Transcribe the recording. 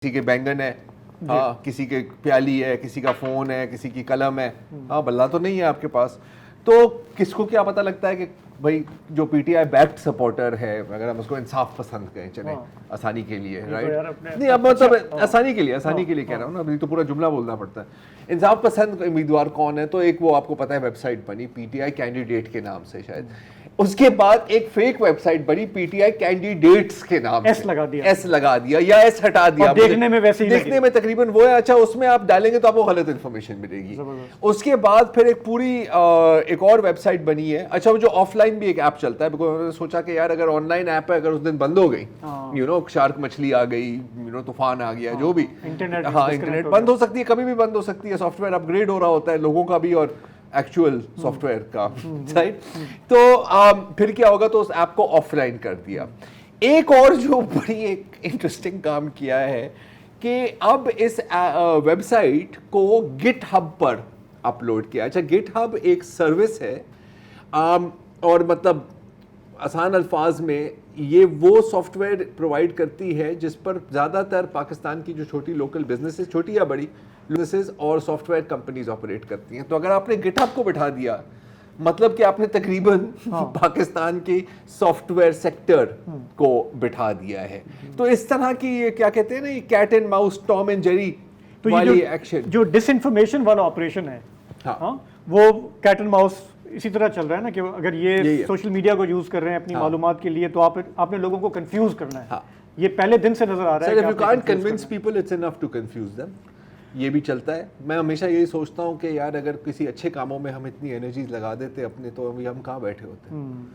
किसी के बैंगन है, हाँ, किसी के प्याली है, किसी का फोन है, किसी की कलम है, हाँ, बल्ला तो नहीं है आपके पास। तो किसको क्या पता लगता है कि भाई जो पीटीआई बैक्ड सपोर्टर है, अगर हम उसको इंसाफ पसंद कहें, चले आसानी के लिए, राइट, नहीं अब मतलब आसानी के लिए कह रहा हूँ ना, अभी तो पूरा जुमला बोलना पड़ता है। इंसाफ पसंद उम्मीदवार कौन है, तो एक वो आपको पता है वेबसाइट बनी पीटीआई कैंडिडेट के नाम से शायद, उसके बाद एक फेक वेबसाइट बनी पीटीआई कैंडिडेट्स के नाम एस से, लगा दिया या एस हटा दिया, और देखने में वैसे ही देखने में तकरीबन वो है। अच्छा, उसमें आप डालेंगे तो आपको गलत इन्फॉर्मेशन मिलेगी। उसके बाद फिर एक पूरी एक और वेबसाइट बनी है। अच्छा, वो जो ऑफलाइन भी एक ऐप चलता है, बिकॉज मैंने सोचा कि यार अगर ऑनलाइन ऐप है, अगर उस दिन बंद हो गई, शार्क मछली आ गई, तूफान आ गया, जो भी इंटरनेट बंद हो सकती है, कभी भी बंद हो सकती है, सॉफ्टवेयर अपग्रेड हो रहा होता है लोगों का भी और एक्चुअल सॉफ्टवेयर का, राइट। तो फिर क्या होगा, तो उस ऐप को ऑफलाइन कर दिया। एक और जो बड़ी एक इंटरेस्टिंग काम किया है कि अब इस वेबसाइट को गिटहब पर अपलोड किया। अच्छा, गिटहब एक सर्विस है, और मतलब आसान अल्फाज में ये वो सॉफ्टवेयर प्रोवाइड करती है जिस पर ज़्यादातर पाकिस्तान की जो छोटी लोकल बिजनेसेस, छोटी या बड़ी बिजनेसेस और सॉफ्टवेयर कंपनीज ऑपरेट करती हैं। तो अगर आपने गिटहब को बिठा दिया, मतलब कि आपने तकरीबन पाकिस्तान के सॉफ्टवेयर सेक्टर को बिठा दिया है। तो इस तरह की ये क्या कहते हैं ना, ये cat and mouse, Tom and Jerry वाली एक्शन, जो डिसइंफॉर्मेशन वाला ऑपरेशन है, वो कैट एंड माउस इसी तरह चल रहा है ना, कि अगर ये सोशल मीडिया को यूज कर रहे हैं अपनी मालूमात के लिए, तो आपने लोगों को कंफ्यूज करना है। ये पहले दिन से नजर आ रहा है। If you can't convince people, it's enough to confuse them. ये भी चलता है। मैं हमेशा यही सोचता हूँ कि यार अगर किसी अच्छे कामों में हम इतनी एनर्जीज लगा देते अपने, तो अभी हम कहाँ बैठे होते हैं।